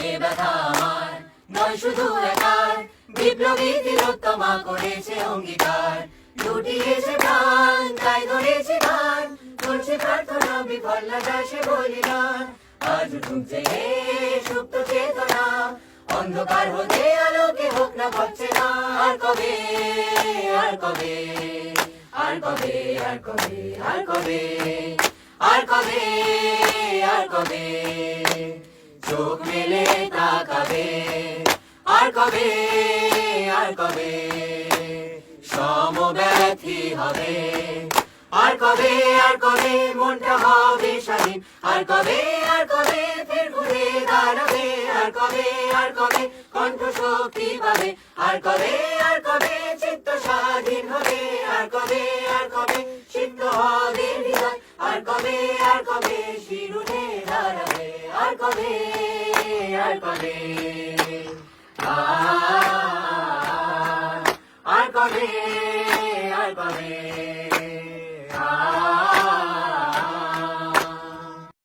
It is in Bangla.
এ ব্যথা আমার নয় শুধু একার, বিপ্লবী তিলোত্তমা করেছে অঙ্গীকার। লুটিয়েছে প্রাণ তাই ধরেছে গান, করছে প্রার্থনা বিফল না যায় সে বলিদান। আজ উঠুক জেগে সুপ্ত চেতনা, অন্ধকার হতে আলোকে হোক না পাচ্ছে না। আর কবে আর কবে আর কবে আর কবে আর কবে আর কবে আর কবে চোখ মেলে তাকাবে। আর কবে আর কবে সমব্যথী হবে। আর কবে মনটা হবে স্বাধীন। আর কবে ফের ঘুরে দাঁড়াবে। আর কবে কণ্ঠ শক্তি পাবে। আর কবে চিত্ত স্বাধীন হবে। আর কবে সিদ্ধ হবে হৃদয়। আর কবে শির উঠে দাঁড়াবে। আর কবে আর কবে আর কবে আর কবে